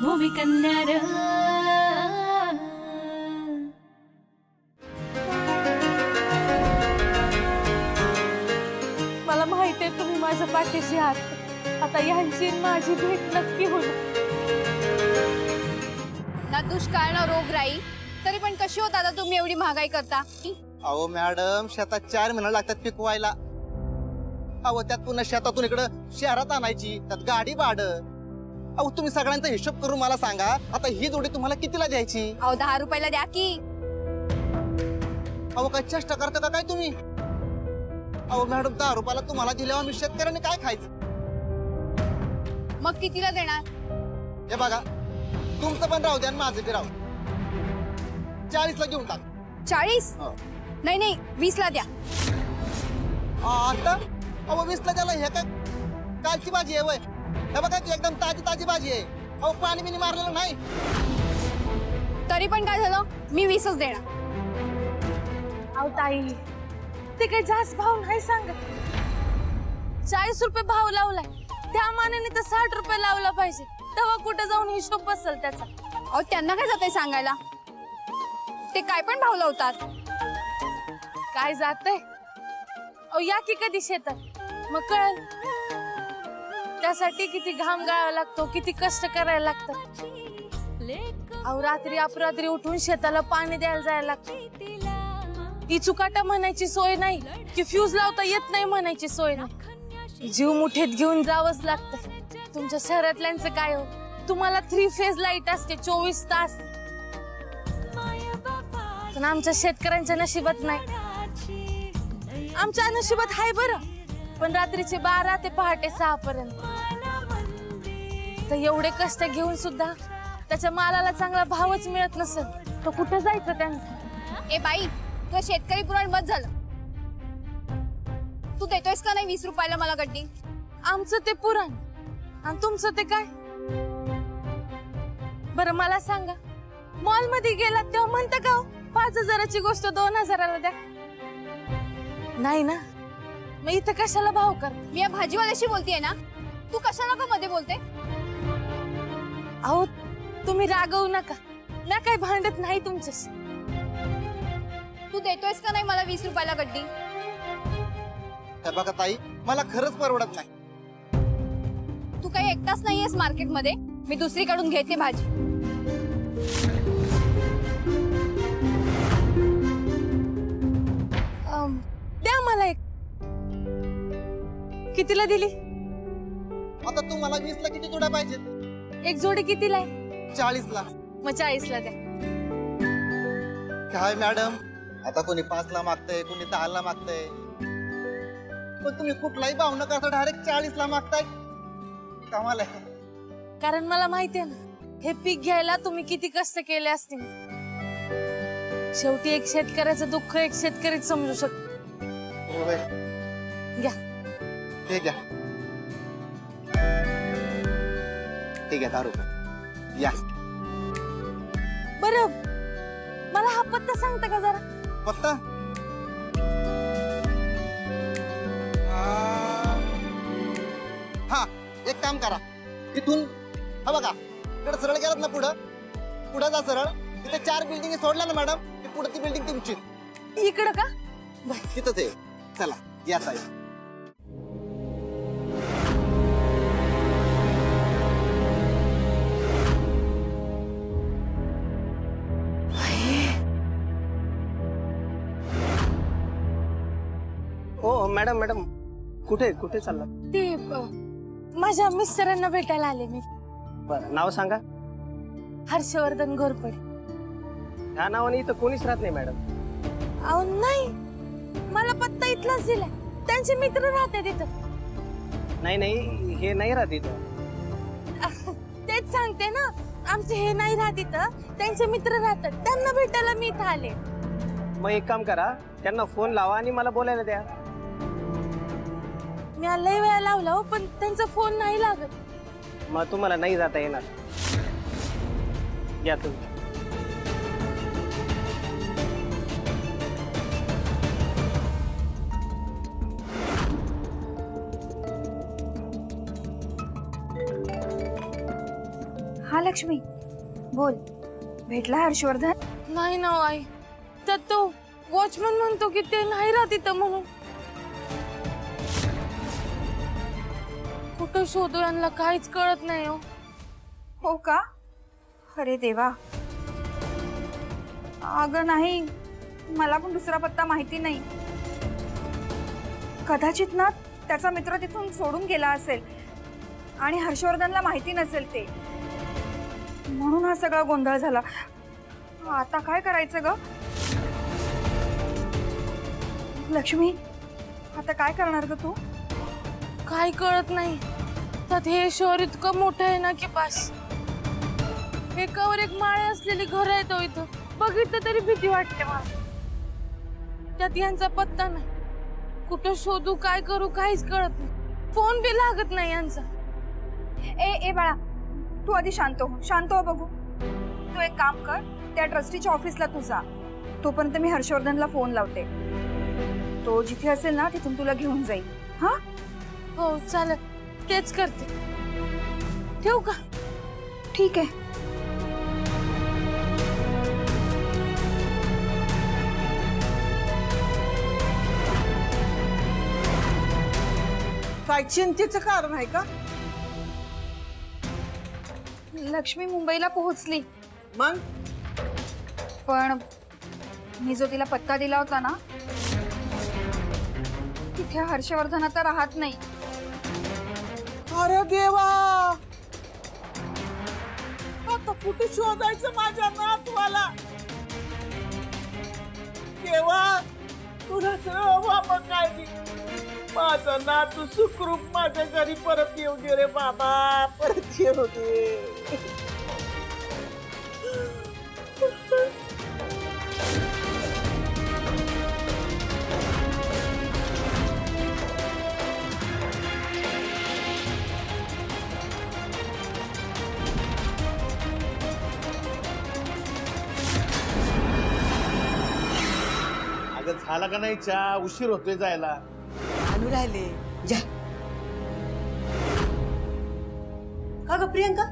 भूमिकन्या रे। मला माहिती आहे तुम्ही माझ्या पाठीशी आहात. आता यांची माझी भेट नक्की होईल ना. दुष्काळ ना रोगराई तरी पण कशी होत आता तुम्ही एवढी महागाई करता? अहो मॅडम, शेतात 4 महिने लागतात पिकवायला. अहो त्यात पुन्हा शेतातून इकडं शहरात आणायची, त्यात गाडी भाडं. अहो तुम्ही सगळ्यांचा हिशोब करून मला सांगा, आता ही जोडी तुम्हाला कितीला द्यायची? अहो 10 रुपयाला द्या की. अहो काय चेष्टा करता का काय तुम्ही? अहो मॅडम, 10 रुपयाला तुम्हाला दिल्यावर मी शेतकऱ्याने काय खायचं? मग कितीला देणार? हे बघा, तुमचं पण राहू द्या आणि माझं बी राहू. 40 ला घेऊन टाक. 40? नाही नाही, 20 ला द्या. आता अहो 20 ला द्याला. हे काय कालची भाजी आहे वय? हे बघा की एकदम ताजी ताजी भाजी आहे. अहो पाणी बिनी मारलेलं नाही. तरी पण काय झालं, मी 20च देणार. अहो ताई, ते काही जास्त भाव नाही सांगत. 40 रुपये भाव लावलाय, त्या मानाने तर 60 रुपये लावला पाहिजे. तेव्हा कुठे जाऊन हिशोब बसेल त्याचा. अहो त्यांना काय जातंय सांगायला, ते काय पण भाव लावतात. काय जातंय? अहो या की कधी शेतात, मग कळेल. त्यासाठी किती घाम गाळावा लागतो, किती कष्ट करायला लागतात. अहो रात्री अपरात्री उठून शेताला पाणी द्यायला जायला लागतं. ही चुकाटा म्हणायची सोय नाही की फ्यूज लावता येत नाही म्हणायची सोय नाही. जीव मुठीत घेऊन जावंच लागतं. तुमच्या शहरातल्यांचं काय हो, तुम्हाला 3 फेज लाईट असते 24 तास. पण आमच्या शेतकऱ्यांच्या नशिबात नाही. आमच्या नशिबात हाय बरं, पण रात्रीचे 12 ते पहाटे 6 पर्यंत. तर एवढे कष्ट घेऊन सुद्धा त्याच्या मालाला चांगला भावच मिळत नसेल, तर कुठे जायचं त्यांना? ए बाई, तुझं शेतकरी पुराण बस झालं. तू देतोयस का नाही 20 रुपयाला मला गड्डी? आमचं ते पुराण आणि तुमचं ते काय? बरं मला सांगा, मॉल मध्ये गेलात तेव्हा म्हणता का 5,000ची गोष्ट 2,000ला द्या? नाही ना. मग इथं कशाला भाव कर? मी या भाजीवाल्याशी बोलतेय ना, तू कशाला का मध्ये बोलते? अहो तुम्ही रागवू नका, ना काही भांडत नाही तुमच्याशी. तू देतोयस का नाही मला 20 रुपयाला गड्डी? हे बघा ताई, मला खरंच परवडत नाही. तू काही एकटाच नाहीयेस मार्केट मध्ये, मी दुसरीकडून घेते भाजी. द्या मला एक. कितीला दिली? आता तुम्हाला 20 ला किती जोड्या पाहिजेत? एक जोडी कितीला आहे? 40 ला. मग 40 ला द्या. काय मॅडम, आता कोणी 5 ला मागतंय, कोणी 10 ला मागतंय, पण तुम्ही कुठलाही भाव न करता डायरेक्ट 40 ला मागताय. कमाल आहे. कारण मला माहिती आहे ना, हे पीक घ्यायला तुम्ही किती कष्ट केले असतील. शेवटी एक शेतकऱ्याचं दुःख एक शेतकरीच समजू शकतो. घ्या. हे घ्या. ठीक आहे, 10 रुपये या. बरं मला हा पत्ता सांगता का जरा? पत्ता? हा, एक काम करा, इथून हा बघा इकडे सरळ गेलात ना, पुढं जा सरळ. तिथे 4 बिल्डिंग सोडल्या ना मॅडम, पुढे ती बिल्डिंग तुमची. इकडं का? तिथंच आहे. चला या साहेब. ओ मॅडम, मॅडम कुठे कुठे चालला? ते माझ्या मिस्टरांना भेटायला आले मी. बरं, नाव सांगा. हर्षवर्धन घोरपडे. ह्या नावाने इथं कोणीच राहत नाही मॅडम. अहो नाही, मला पत्ता इथलाच दिलाय. त्यांचे मित्र राहतात इथं. नाही नाही, हे नाही राहत इथं. तेच सांगते ना, आमचे हे नाही राहत इथं, त्यांचे मित्र राहतात. त्यांना भेटायला मी इथं आले. मग एक काम करा, त्यांना फोन लावा आणि मला बोलायला द्या. मी लय वेळा लावला हो, पण त्यांचा फोन नाही लागत. मग तुम्हाला नाही जाता येणार. या तुम्ही. हा लक्ष्मी बोल, भेटला हर्षवर्धन? नाही ना आई, तर तो वॉचमन म्हणतो की ते नाही राहत इथं म्हणून. कुठं शोधू यांना काहीच कळत नाही. हो का? अरे देवा. अगं नाही, मला पण दुसरा पत्ता माहिती नाही. कदाचित ना त्याचा मित्र तिथून सोडून गेला असेल आणि हर्षवर्धनला माहिती नसेल ते, म्हणून हा सगळा गोंधळ झाला. आता काय करायचं ग लक्ष्मी? आता काय करणार ग तू? काय कळत नाही. त्यात हे शहर इतकं मोठं आहे ना की बस. एकावर एक माळे असलेली घर आहेत इथं. बघितलं तरी भीती वाटते मला. त्यात यांचा पत्ता नाही. कुठं शोधू, काय करू काहीच कळत नाही. फोन बी लागत नाही यांचा. ए बाळा, तू आधी शांत हो बघू. तू एक काम कर, त्या ट्रस्टीच्या ऑफिसला तू जा. तोपर्यंत मी हर्षवर्धनला फोन लावते. तो जिथे असेल ना तिथून तुला घेऊन जाईल. हा हो चालेल, तेच करते. ठेवू का? ठीक आहे. काय चिंतेचं कारण आहे का? लक्ष्मी मुंबईला पोहोचली, मग पण मी जो तिला पत्ता दिला होता ना तिथे हर्षवर्धन आता राहत नाही. अरे देवा, आता कुठे शोधायचं माझ्या नातवाला? देवा तुला बाबा काय नाही. माझा नातू सुखरूप माझ्या घरी परत येऊ दे रे बाबा, परत येऊ दे. अगं झाला का नाही चहा? उशीर होतोय जायला. आणू राहिले जा. का ग प्रियंका,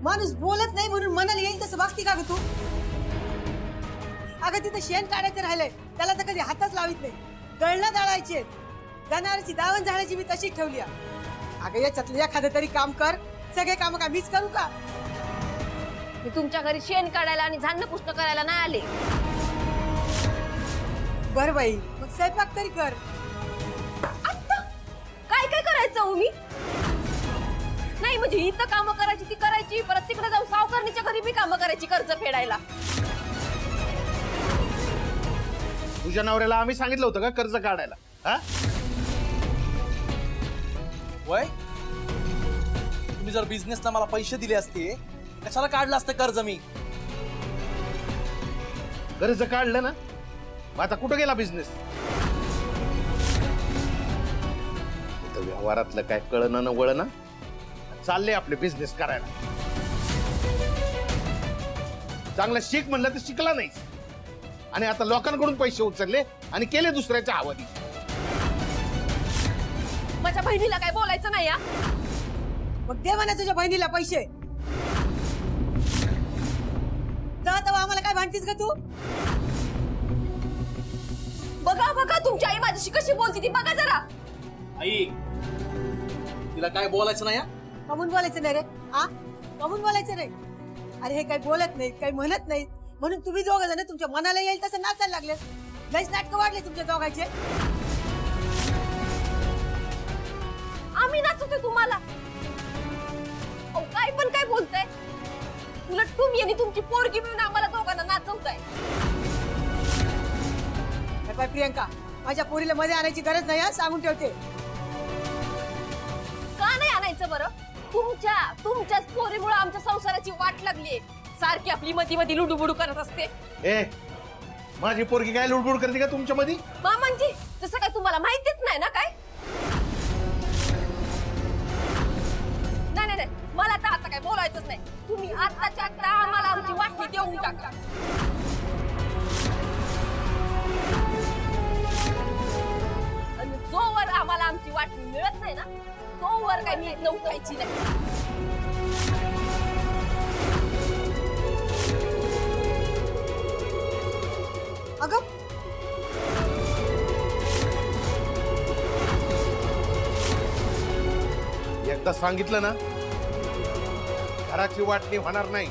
माणूस बोलत नाही म्हणून मनाला येईल तसं वागती का ग तू? अगं तिथं शेण काढायचं राहिलंय, त्याला तर कधी हातच लावित नाही. दळणं दळायचे, जनावरांची दावण झाडायची मी तशीच ठेवली. अगं याच्यातलं एखादं तरी काम कर. सगळे काम का मीच करू का? मी तुमच्या घरी शेण काढायला आणि झाडणं पुष्ट करायला नाही आले. बर बाई, मग स्वयंपाक तरी कर. आता काय काय करायचं मी? नाही म्हणजे इथं कामं करायची ती करायची, परत तिकडे जाऊन सावकारणीच्या घरी बी कामं करायची कर्ज फेडायला. तुझ्या नवऱ्याला आम्ही सांगितलं होतं का कर्ज काढायला? हा वय, तुम्ही जर बिझनेसला मला पैसे दिले असते कशाला काढलं असतं कर्ज मी? कर्ज काढलं ना, मग आता कुठं गेला बिझनेस? व्यवहारातलं काय कळणं न वळणं, चालले आपले बिझनेस करायला. चांगलं शिक म्हणलं तर शिकला नाही, आणि आता लोकांकडून पैसे उचलले आणि केले दुसऱ्याच्या हवाली. माझ्या बहिणीला काय बोलायचं नाही. मग दे म्हणा तुझ्या बहिणीला पैसे. जा तेव्हा आम्हाला काय भांडतीस ग तू? बघा बघा तुमची आई माझ्याशी कशी बोलती ती बघा जरा. आई तिला काय बोलायचं नाही. कमून बोलायचं नाही रे? आ कमून बोलायचं नाही? अरे हे काही बोलत नाहीत, काही म्हणत नाहीत, म्हणून तुम्ही दोघं जण तुमच्या मनाला येईल तसं नाचायला लागले. लईच नाटकं वाढले तुमच्या दोघांचे. आम्ही नाचवतोय तुम्हाला? काय पण काय बोलताय? उलट तुम्ही आणि तुमची पोरगी मिळून आम्हाला दोघांना नाचवताय. प्रियंका, माझ्या पोरीला मध्ये आणायची गरज नाही, सांगून ठेवते. का नाही आणायचं बरं? तुमच्याच पोरीमुळे आमच्या संसाराची वाट लागली. सारखी आपली मती लुडूबुडू करत असते. ए, माझी पोरगी काय लुडबुड करते का तुमच्या मध्ये? मामांजी तसं काय तुम्हाला माहितीच नाही ना? काय नाही, मला तर आता काय बोलायचंच नाही. तुम्ही आत्ताच्या आत्ता आम्हाला आमची वाटणी देऊन टाका. आणि जोवर आम्हाला आमची वाटणी मिळत नाही ना, तोवर काय मी इथं उठायची नाही. एकदा सांगितलं ना, घराची वाटणी होणार नाही.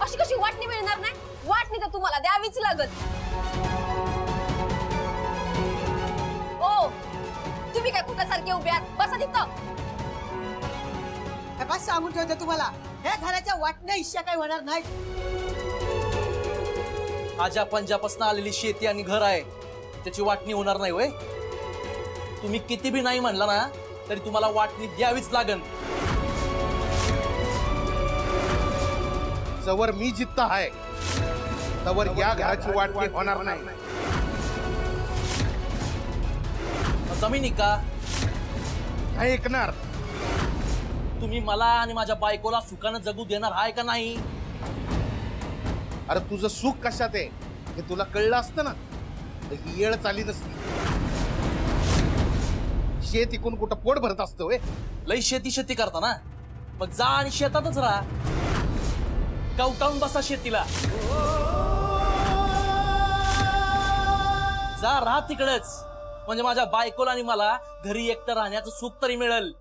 अशी कशी वाटणी मिळणार नाही? वाटणी तर तुम्हाला द्यावीच लागत. ओ तुम्ही काय कुठल्यासारखे उभे आहात? बसा तिथं. बस सांगून ठेवते तुम्हाला, ह्या घराच्या वाटण्या हिस्सा काही होणार नाही. आजा पंजापासून आलेली शेती आणि घर आहे, त्याची वाटणी होणार नाही होय. तुम्ही किती बी नाही म्हणला ना तरी तुम्हाला वाटणी द्यावीच लागन. जवळ मी जिद्द आहे तवर या घराची वाटणी होणार नाही. जमिनी का नाही ऐकणार. तुम्ही मला आणि माझ्या बायकोला सुखानं जगू देणार आहे का नाही? अरे तुझं सुख कशात आहे हे तुला कळलं असतं ना तर ही येळ चाली नसती. शेत इकून कुठं पोट भरत असतं होय. लई शेती करता ना, मग जा आणि शेतातच राहा. कवटाळून बसा शेतीला. जा राहा तिकडेच, म्हणजे माझ्या बायकोला आणि मला घरी एकटं राहण्याचं सुख तरी मिळेल.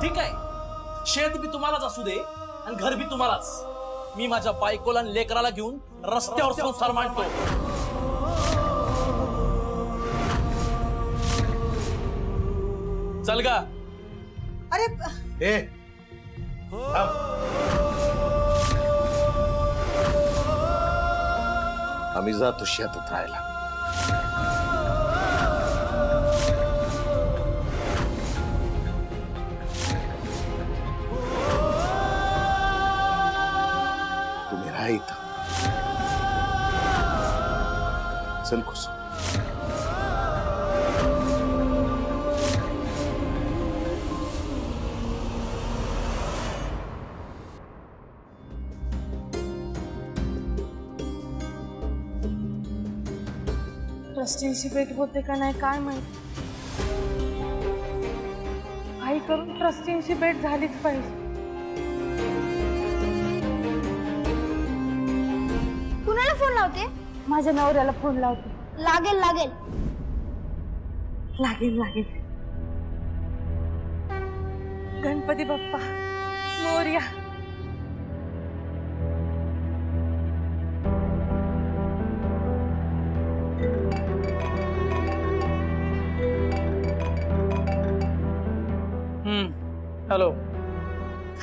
ठीक आहे, शेत बी तुम्हालाच असू दे आणि घर बी तुम्हालाच. मी माझ्या बायकोला आणि लेकराला घेऊन रस्त्यावर संसार मांडतो. चल गा. अरे ए आम्ही जातो शेतात राहायला. तुम्ही राहा इथं. चल कुसुम. ट्रस्टींशी भेट होते का नाही काय माहित. काही करून ट्रस्टींशी भेट झालीच पाहिजे. कुणाला फोन लावते? माझ्या नवऱ्याला फोन लावते. लागेल लागेल लागेल लागेल. गणपती बाप्पा मोरया. हॅलो.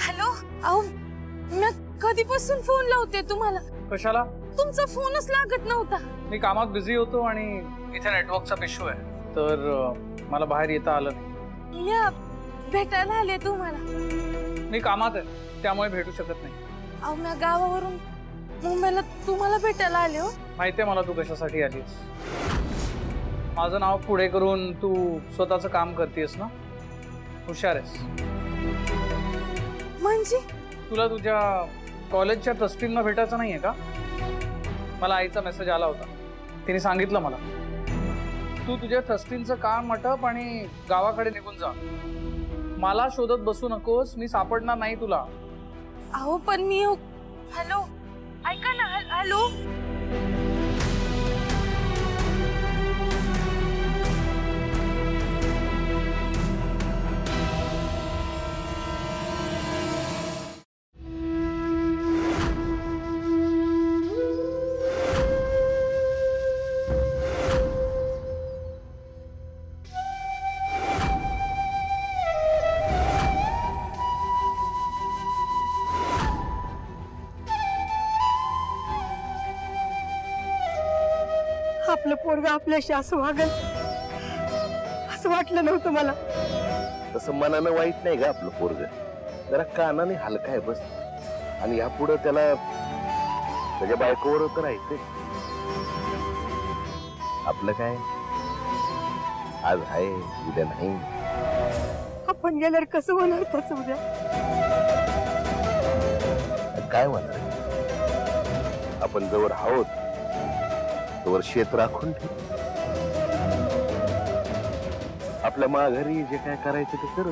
हॅलो. अहो मी कधीपासून फोन लावते तुम्हाला. कशाला? तुमचा फोनच लागत नव्हता. मी कामात बिझी होतो आणि इथे नेटवर्कचा इश्यू आहे, तर मला बाहेर येता आलं नाही. मी भेटायला आले तुम्हाला. मी कामात आहे त्यामुळे भेटू शकत नाही. अहो मी गावावरून मुंबईला तुम्हाला भेटायला आले. हो माहितीये मला तू कशासाठी आलीस. माझं नाव पुढे करून तू स्वतःचं काम करतेस ना. हुशार आहेस. म्हणजे तुला तुझ्या कॉलेजच्या ट्रस्टींना भेटायचं नाहीये का? मला आईचा मेसेज आला होता, तिने सांगितलं मला तू तुझ्या ट्रस्टींचं काम आटप आणि गावाकडे निघून जा. मला शोधत बसू नकोस, मी सापडणार नाही तुला. अहो पण मी. हॅलो ऐका ना. हॅलो. आपलं पोरग आपल्याशी असं वागल असं वाटलं नव्हतं मला. तसं मनानं वाईट नाही ग आपलं पोरग, जरा कानाने हलका आहे बस. आणि यापुढे त्याला त्याच्या बायकोवर तर राहायचंय. आपलं काय आज आहे उद्या नाही. आपण गेल्यावर कसं होणार त्याच उद्या? काय होणार? आपण जवळ आहोत तोवर शेत राखून ठेव. आपल्या माघारी जे काय करायचं ते करू.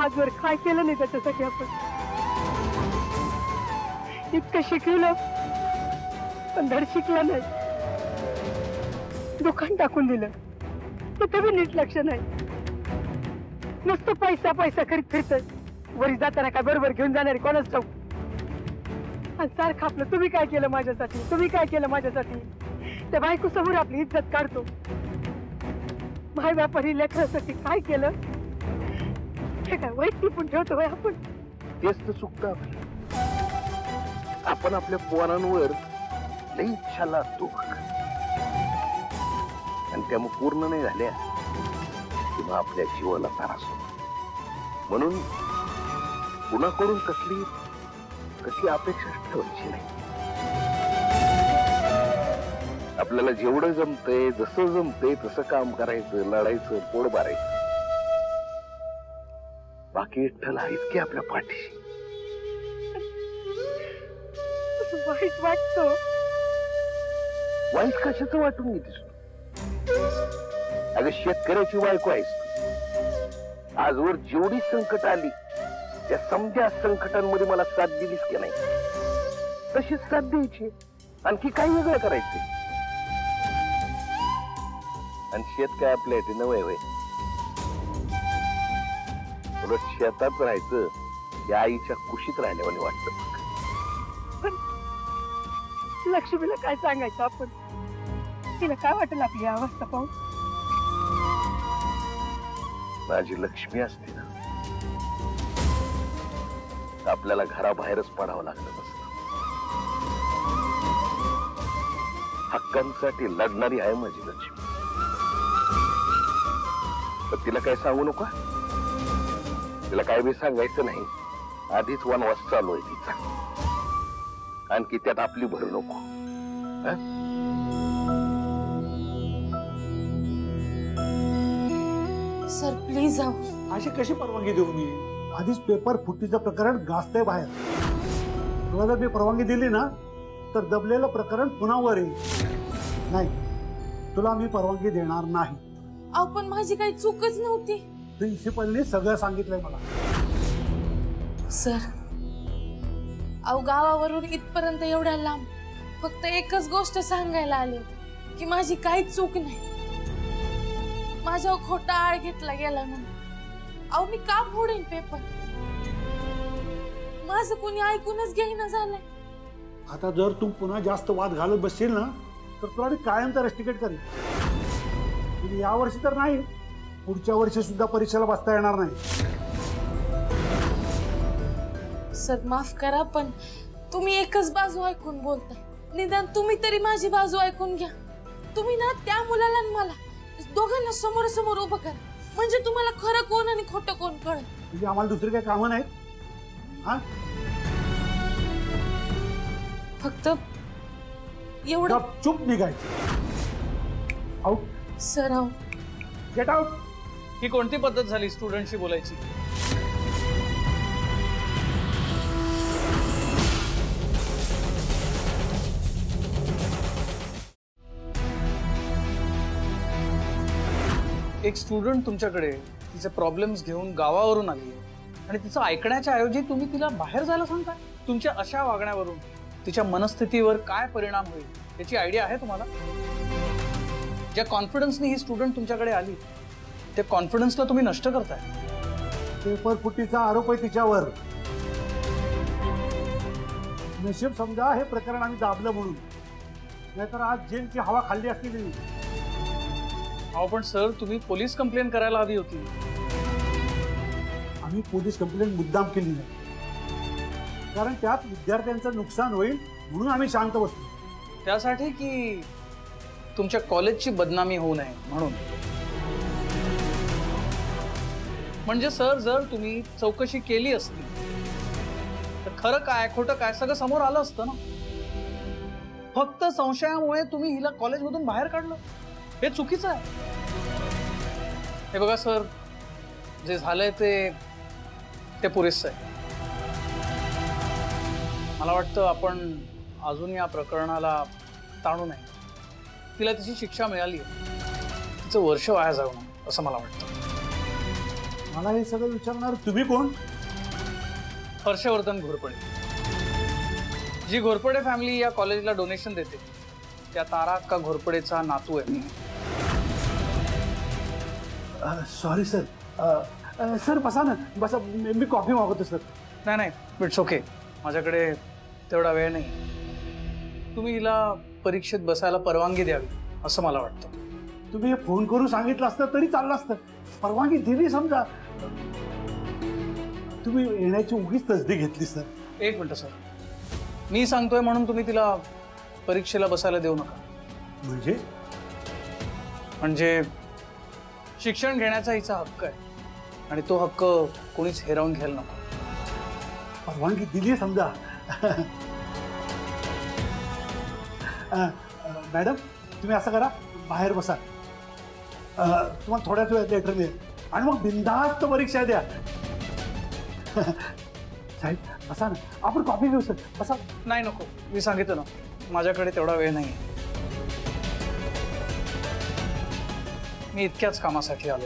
आजवर काय केलं नाही त्याच्यासाठी आपण. इतकं शिकवलं पण धड शिकला नाही. दुकान टाकून दिलं. कुठे बी नीट लक्ष नाही, नुसतं पैसा पैसा करीत फिरतोय. वरी जाताना काय बरोबर घेऊन जाणारी कोणाच ठाऊक. आणि सारखं आपलं तुम्ही काय केलं माझ्यासाठी, तुम्ही काय केलं माझ्यासाठी, त्या बायको समोर आपली इज्जत काढतो. माय बापाने लेकरासाठी काय केलं हे काय वाईट टिपून ठेवतो होय आपण. तेच तर चुकतं आपलं. आपण आपल्या पोरांवर लई इच्छा लागतो आणि त्या मग पूर्ण नाही झाल्या किंवा आपल्या जीवाला त्रास होतो. म्हणून कुणाकडून कसली अपेक्षा ठेवायची नाही. आपल्याला जेवढं जमतंय, जसं जमतंय तसं काम करायचं, लढायचं, पोट भरायचं. बाकी विठ्ठल आहेत की आपल्या पाठीशी. वाईट वाटतो. वाईट कशाचं वाटून घेतेस तू? अगं शेतकऱ्याची बायको आहेस. आजवर जेवढी संकट आली त्या समजा संकटांमध्ये मला साथ दिलीस की नाही, तशीच साथ द्यायची. आणखी काही वेगळं करायचं. आणि शेत काय आपल्या इथे नव्हे होय. उलट शेतात राहायचं या आईच्या कुशीत राहिल्यावानी वाटतं. लक्ष्मीला काय सांगायचं आपण, तिला काय वाटेल आपली अवस्था पाहून. माझी लक्ष्मी असते ना, आपल्याला घराबाहेरच पडावं लागलं नसतं. हक्कांसाठी लढणारी आहे माझी लक्ष्मी. तर तिला काय सांगू नका, तिला काय बी सांगायचं नाही. आधीच वनवास चालू आहे तिचा, आणखी त्यात आपली भर नको. सर प्लीज अशी कशी परवानगी देऊ मी? आधीच पेपर फुटीचं प्रकरण गाजतंय बाहेर. तुला जर मी परवानगी दिली ना तर दबलेलं प्रकरण पुन्हा वर येईल. नाही, तुला मी परवानगी देणार नाही. अहो पण माझी काही चूकच नव्हती. प्रिन्सिपलने सगळं सांगितलंय मला. सर अहो गावावरून इथपर्यंत एवढ्या लांब फक्त एकच गोष्ट सांगायला आले की माझी काहीच चूक नाही. माझ्यावर खोटा आळ घेतला गेला म्हणून. अहो मी का फोडेन पेपर? माझं कोणी ऐकूनच घेईना झालंय. आता जर तू पुन्हा जास्त वाद घालत बसशील ना तर तुला मी कायमचा रस्टिकेट करेन. या वर्षी तर नाही, पुढच्या वर्षी सुद्धा परीक्षेला बसता येणार नाही. सर माफ करा पण तुम्ही एकच बाजू ऐकून बोलताय. निदान तुम्ही तरी माझी बाजू ऐकून घ्या. तुम्ही ना त्या मुलाला आणि मला दोघांना समोर समोर उभं करा, म्हणजे तुम्हाला खरं कोण आणि खोटं कोण कळेल. म्हणजे आम्हाला दुसरी काही कामं नाहीत. हा फक्त एवढं चुप निघायचं. Out sir. Out. Get out. ही कोणती पद्धत झाली स्टुडंटशी बोलायची? एक स्टुडंट तुमच्याकडे तिचे प्रॉब्लेम्स घेऊन गावावरून आली आणि तिचं ऐकण्याच्या ऐवजी तुम्ही तिला बाहेर जायला सांगताय. तुमच्या अशा वागण्यावरून तिच्या मनस्थितीवर काय परिणाम होईल याची आयडिया आहे तुम्हाला? ज्या कॉन्फिडन्सने ही स्टुडंट तुमच्याकडे आली त्या कॉन्फिडन्सला तुम्ही नष्ट करताय. पेपर फुटीचा आरोप आहे तिच्यावर. नशीब समजा हे प्रकरण आम्ही दाबलं म्हणून, नाहीतर आज जेलची हवा खाल्ली असती. अहो पण सर तुम्ही पोलीस कंप्लेंट करायला हवी होती. आम्ही पोलीस कंप्लेंट मुद्दाम केली नाही, कारण त्यात विद्यार्थ्यांचं नुकसान होईल म्हणून आम्ही शांत बसलो. त्यासाठी की तुमच्या कॉलेजची बदनामी होऊ नये म्हणून? म्हणजे सर जर तुम्ही चौकशी केली असती तर खरं काय खोटं काय सगळं समोर आलं असतं ना. फक्त संशयामुळे तुम्ही हिला कॉलेजमधून बाहेर काढलं हे चुकीचं आहे. हे बघा सर, जे झालंय ते पुरेसं आहे. मला वाटतं आपण अजून या प्रकरणाला ताणू नये. तिला तिची शिक्षा मिळाली आहे, तिचं वर्ष वाया जाऊ नये असं मला वाटतं. मला हे सगळं विचारणार तुम्ही कोण? हर्षवर्धन घोरपडे. जी घोरपडे फॅमिली या कॉलेजला डोनेशन देते त्या तारा अक्का घोरपडेचा नातू आहे. Sorry sir. सर बसा ना, बसा. मी कॉफी मागवतो सर. नाही नाही, इट्स ओके. माझ्याकडे तेवढा वेळ नाही. तुम्ही हिला परीक्षेत बसायला परवानगी द्यावी असं मला वाटतं. तुम्ही फोन करून सांगितलं असतं तरी चाललं असतं. परवानगी दिली समजा. तुम्ही येण्याची उगीच तसदी घेतली सर. एक मिनिट सर, मी सांगतोय म्हणून तुम्ही तिला परीक्षेला बसायला देऊ नका. म्हणजे शिक्षण घेण्याचा हिचा हक्क आहे आणि तो हक्क कोणीच हिरावून घ्यायला नको. परवानगी दिली समजा. मॅडम तुम्ही असं करा, बाहेर बसा. तुम्हाला थोड्याच वेळात लेटर मिळेल आणि मग बिनधास्त परीक्षा द्या. साहेब बसा ना, आपण कॉफी घेऊ सर. बसा. नाही नको, मी सांगितलं ना माझ्याकडे तेवढा वेळ नाही. मी इतक्याच कामासाठी आलो.